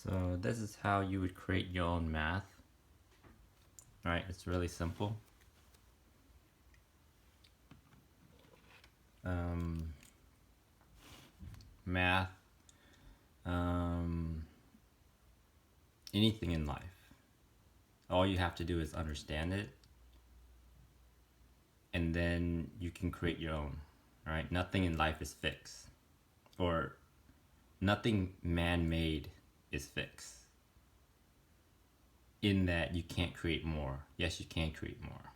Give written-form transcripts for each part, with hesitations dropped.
So this is how you would create your own math. Right, it's really simple. Math, anything in life. All you have to do is understand it, and then you can create your own. Right? Nothing in life is fixed, or nothing man-made is fixed. In that you can't create more. Yes, you can create more.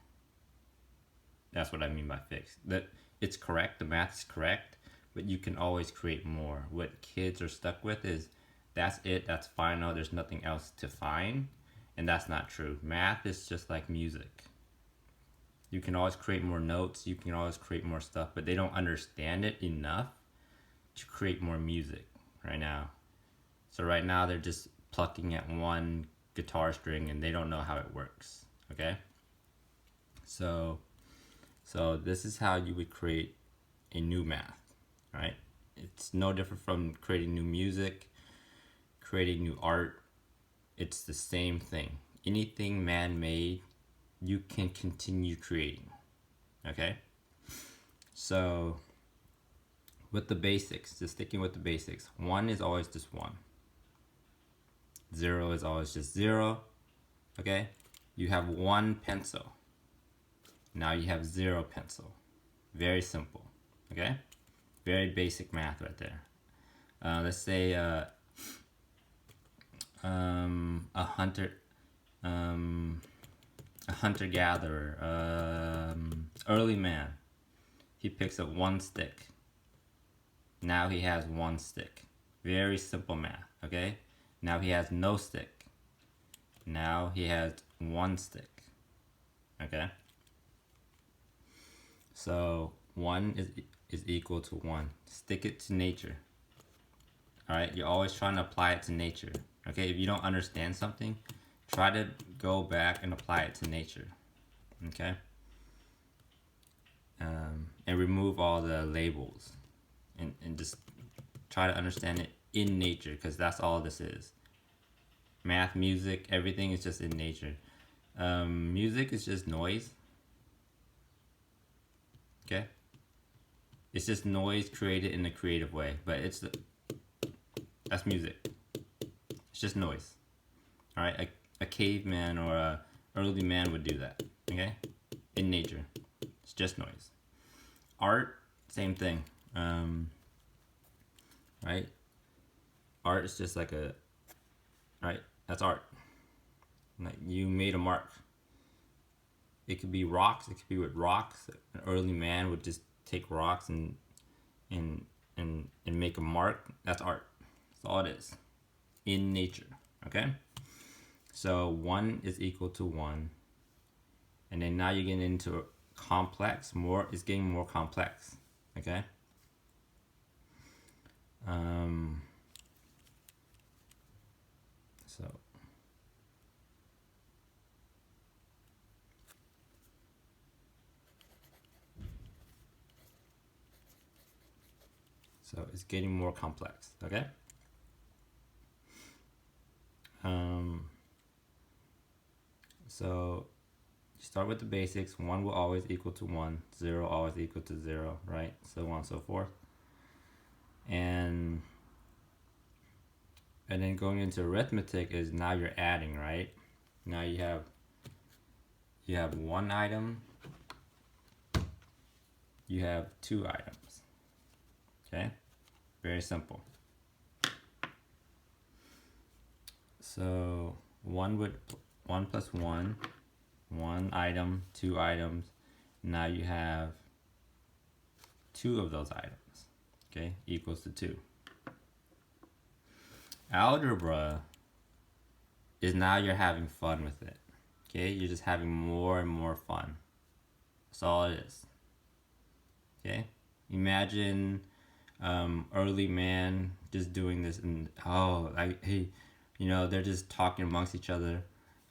That's what I mean by fixed. That it's correct, the math is correct, but you can always create more. What kids are stuck with is that's it, that's final, there's nothing else to find, and that's not true. Math is just like music. You can always create more notes, you can always create more stuff, but they don't understand it enough to create more music right now. So right now they're just plucking at one guitar string and they don't know how it works. Okay? So this is how you would create a new math, right? It's no different from creating new music, creating new art. It's the same thing. Anything man-made, you can continue creating, okay? So with the basics, just sticking with the basics, 1 is always just 1. 0 is always just 0, okay? You have 1 pencil. Now you have 0 pencil. Very simple, okay? Very basic math right there. Let's say a hunter-gatherer, early man. He picks up 1 stick. Now he has 1 stick. Very simple math, okay? Now he has no stick. Now he has 1 stick, okay? So 1 is equal to 1. Stick it to nature. Alright, you're always trying to apply it to nature. Okay, if you don't understand something, try to go back and apply it to nature. Okay? And remove all the labels. And just try to understand it in nature, because that's all this is. Math, music, everything is just in nature. Music is just noise. Okay? It's just noise created in a creative way, but that's music. It's just noise. All right, a caveman or a early man would do that. Okay, in nature, it's just noise. Art, same thing. Right, art is just like that's art. Like you made a mark. It could be rocks. It could be with rocks. An early man would just take rocks and make a mark. That's art. That's all it is. In nature. Okay? So 1 is equal to 1. And then now you're getting into complex. More is getting more complex. Okay? So it's getting more complex, okay? So you start with the basics. 1 will always equal to 1. 0 always equal to 0, right? So on and so forth. And then going into arithmetic is now you're adding, right? Now you have 1 item. You have 2 items. Okay? Very simple. So 1 plus 1, 1 item, 2 items. Now you have 2 of those items. Okay? Equals to 2. Algebra is now you're having fun with it. Okay? You're just having more and more fun. That's all it is. Okay? Imagine early man just doing this and hey, they're just talking amongst each other.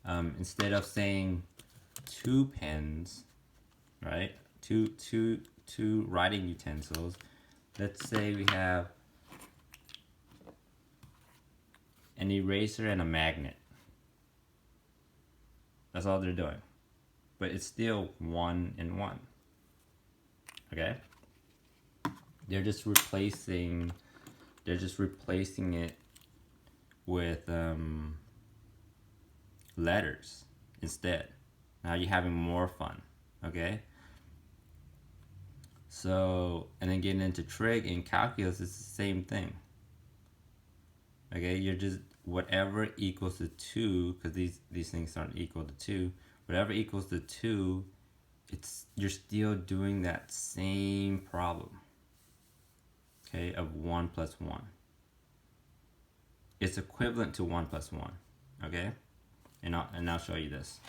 Instead of saying 2 pens, right? Two writing utensils. Let's say we have an eraser, and a magnet. That's all they're doing. But it's still 1 and 1. Okay? They're just replacing it with letters instead. Now you're having more fun. Okay? So, and then getting into trig and calculus, it's the same thing. Okay, you're just whatever equals to 2, because these things aren't equal to 2. Whatever equals to 2, you're still doing that same problem. Okay, of 1 plus 1. It's equivalent to 1 plus 1. Okay, and I'll show you this.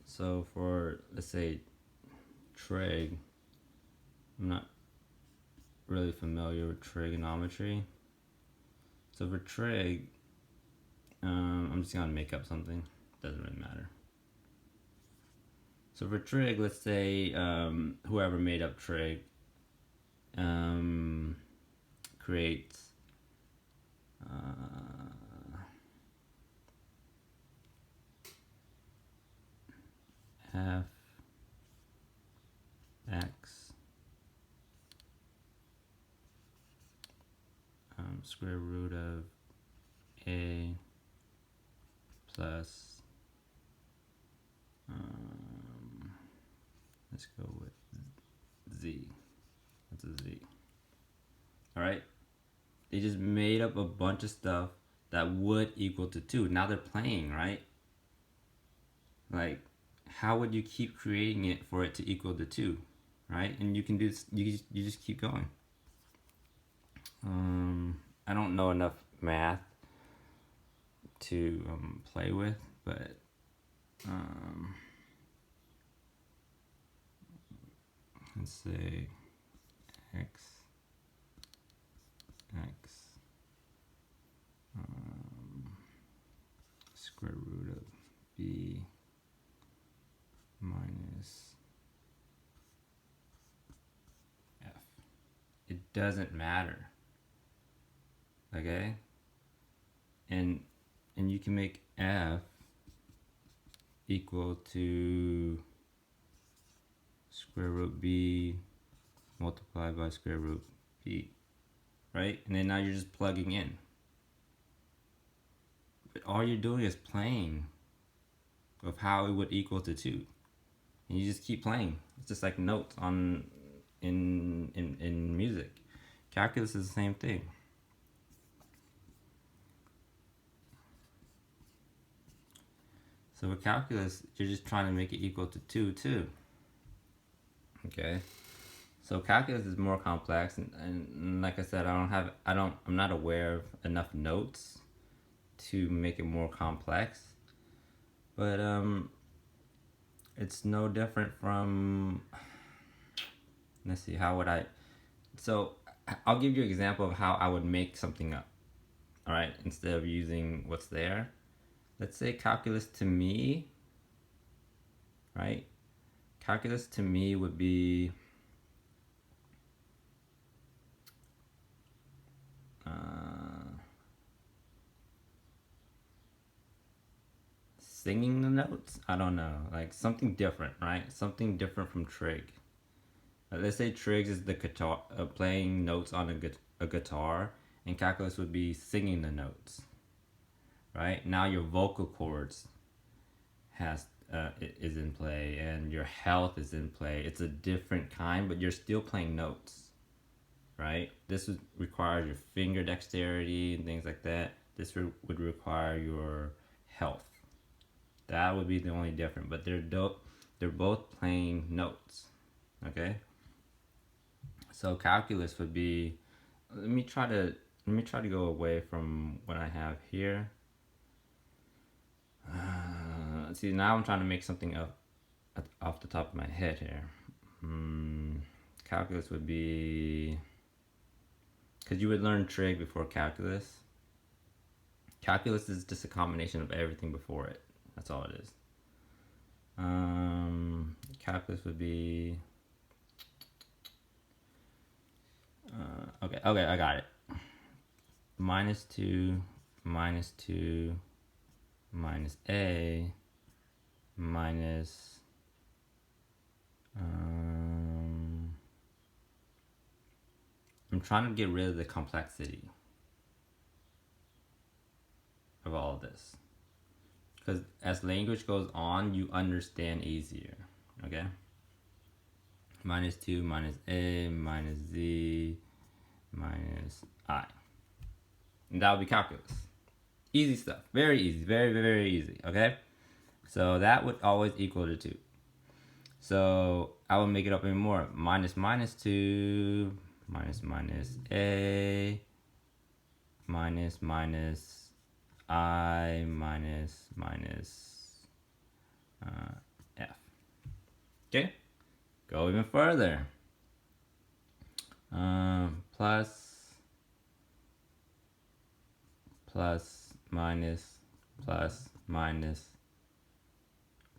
So for, let's say, trig, I'm not really familiar with trigonometry. So for trig, I'm just gonna make up something. Doesn't really matter. So for trig, let's say whoever made up trig creates f x square root of a plus let's go with z. That's a z. All right, they just made up a bunch of stuff that would equal to 2. Now they're playing, right? Like, how would you keep creating it for it to equal to 2, right? And you can do this, you just keep going. I don't know enough math to play with, but let's say x square root of b minus f. It doesn't matter. Okay? And you can make f equal to square root b multiplied by square root b, right? And then now you're just plugging in. But all you're doing is playing of how it would equal to 2. And you just keep playing. It's just like notes in music. Calculus is the same thing. So with calculus, you're just trying to make it equal to 2 too. Okay. So calculus is more complex, and like I said, I'm not aware of enough notes to make it more complex. But it's no different from, let's see, how would I, so I'll give you an example of how I would make something up. All right, instead of using what's there. Let's say calculus to me, right? Calculus to me would be singing the notes. I don't know, like something different, right? Something different from trig. Let's say trig is the guitar, playing notes on a guitar, and calculus would be singing the notes. Right? Now your vocal cords is in play, and your health is in play. It's a different kind, but you're still playing notes. Right? This would require your finger dexterity and things like that. This would require your health. That would be the only difference, but they're both playing notes. Okay? So calculus would be, let me try to go away from what I have here. See, now I'm trying to make something up off the top of my head here. Calculus would be, because you would learn trig before calculus. Calculus is just a combination of everything before it. That's all it is. Calculus would be okay, I got it. Minus 2 minus 2 minus a minus I'm trying to get rid of the complexity of all of this, because as language goes on, you understand easier. Okay, minus 2 minus a minus z minus I, and that would be calculus. Easy stuff, very easy, very, very, very easy. Okay, so that would always equal to 2. So I will make it up even more. Minus minus 2 minus minus a minus minus I minus minus f. Okay, go even further. Plus minus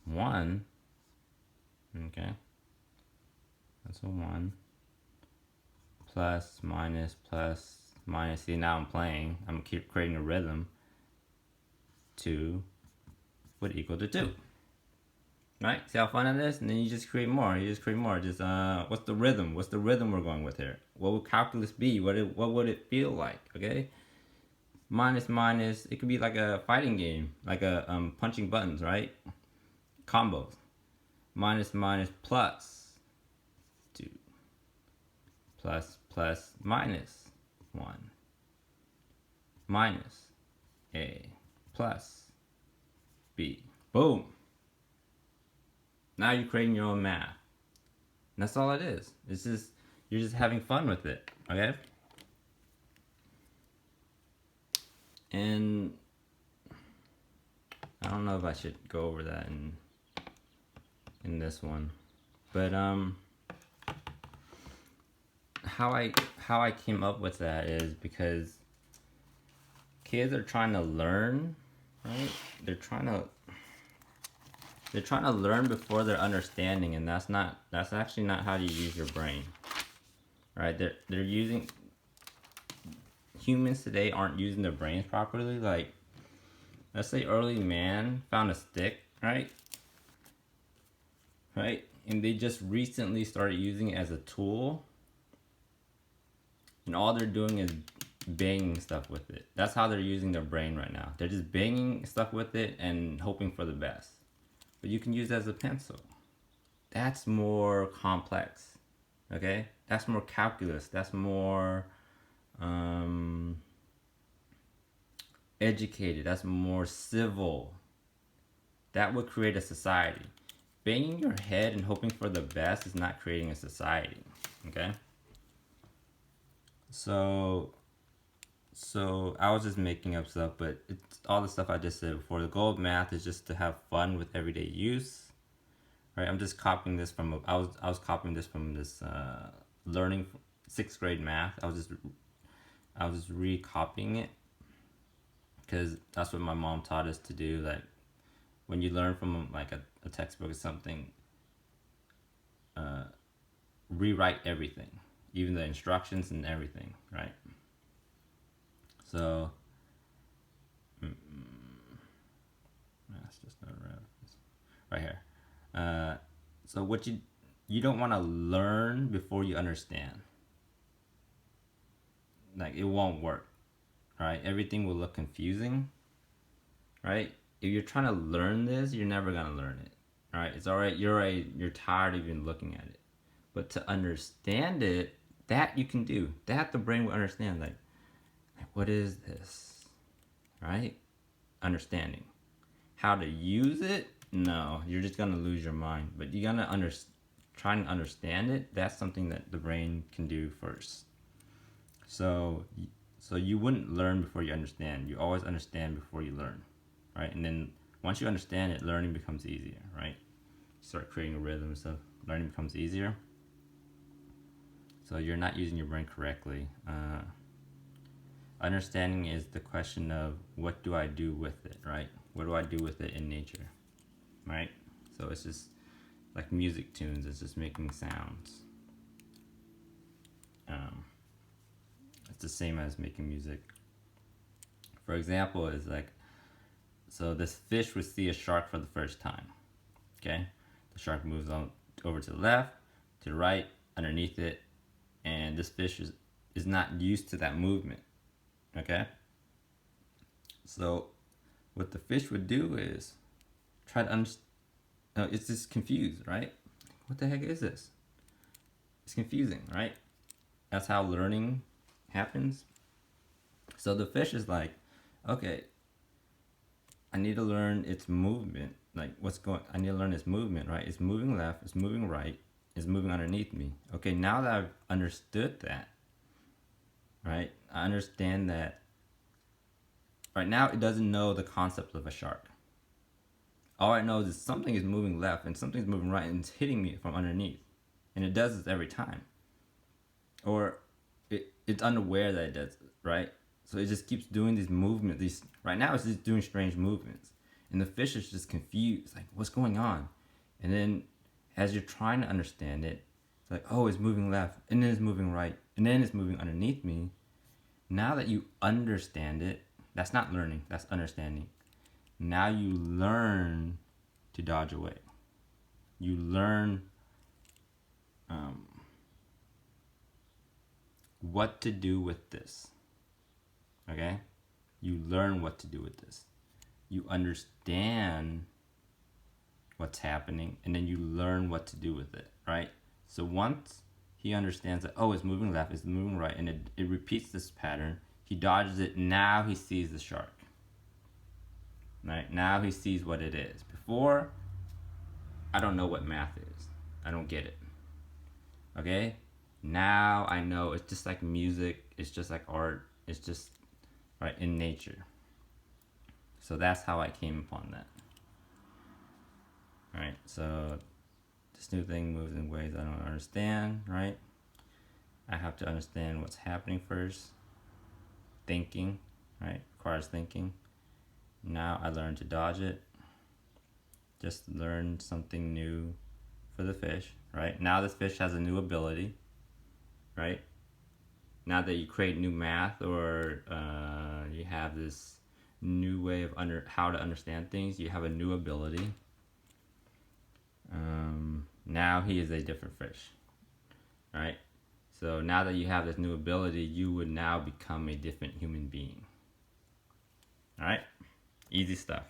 1. Okay, that's a 1. Plus minus. See, now I'm playing. I'm creating a rhythm. 2 would equal to 2. Right? See how fun it is? And then you just create more. Just what's the rhythm? What's the rhythm we're going with here? What would calculus be? What would it feel like? Okay. Minus. It could be like a fighting game, like a punching buttons, right? Combos. Minus plus 2 plus minus 1 minus a plus b. Boom. Now you're creating your own math. And that's all it is. It's just, you're just having fun with it. Okay? And I don't know if I should go over that in this one, but how I came up with that is because kids are trying to learn, right? They're trying to learn before they're understanding, and that's actually not how you use your brain, right? They're using, humans today aren't using their brains properly. Like, let's say early man found a stick, right? And they just recently started using it as a tool, and all they're doing is banging stuff with it. That's how they're using their brain right now. They're just banging stuff with it and hoping for the best. But you can use it as a pencil. That's more complex, okay? That's more calculus. That's more educated. That's more civil. That would create a society. Banging your head and hoping for the best is not creating a society, okay? So I was just making up stuff, but it's all the stuff I just said before. The goal of math is just to have fun with everyday use, right? I'm just copying this from I was copying this from this learning 6th grade math. I was just recopying it because that's what my mom taught us to do. Like, when you learn from like a textbook or something, rewrite everything, even the instructions and everything, right? So that's just not right here. So what you don't want to learn before you understand. Like, it won't work, right? Everything will look confusing, right? If you're trying to learn this, you're never gonna learn it, right? It's alright. You're tired of even looking at it, but to understand it, that you can do. That the brain will understand. Like what is this, right? Understanding how to use it. No, you're just gonna lose your mind. But you gotta try and understand it. That's something that the brain can do first. So you wouldn't learn before you understand. You always understand before you learn, right? And then once you understand it, learning becomes easier, right? Start creating a rhythm and stuff. Learning becomes easier. So you're not using your brain correctly. Understanding is the question of what do I do with it, right? What do I do with it in nature, right? So it's just like music tunes, it's just making sounds. It's the same as making music. For example, is like, so this fish would see a shark for the first time, okay? The shark moves on over to the left, to the right, underneath it, and this fish is not used to that movement, okay? So what the fish would do is try to understand. No, it's just confused, right? What the heck is this? It's confusing, right? That's how learning happens. So the fish is like, okay, I need to learn its movement. Like, I need to learn its movement, right? It's moving left, it's moving right, it's moving underneath me. Okay, now that I've understood that, right? I understand that. Right now, it doesn't know the concept of a shark. All it knows is something is moving left and something's moving right and it's hitting me from underneath. And it does this every time. Or it's unaware that it does it, right? So it just keeps doing these movements. Right now, it's just doing strange movements. And the fish is just confused, like, what's going on? And then as you're trying to understand it, it's like, oh, it's moving left, and then it's moving right, and then it's moving underneath me. Now that you understand it, that's not learning, that's understanding. Now you learn to dodge away. You learn what to do with this. Okay? You learn what to do with this. You understand what's happening, and then you learn what to do with it, right? So once he understands that, oh, it's moving left, it's moving right, and it repeats this pattern, he dodges it, now he sees the shark. Right? Now he sees what it is. Before, I don't know what math is. I don't get it. Okay? Now I know it's just like music, it's just like art, it's just right in nature. So that's how I came upon that. Right? So this new thing moves in ways I don't understand, right? I have to understand what's happening first. Thinking, right? Requires thinking. Now I learn to dodge it. Just learn something new for the fish, right? Now this fish has a new ability, right? Now that you create new math or you have this new way of how to understand things, you have a new ability. Now he is a different fish, right? So now that you have this new ability, you would now become a different human being. All right? Easy stuff.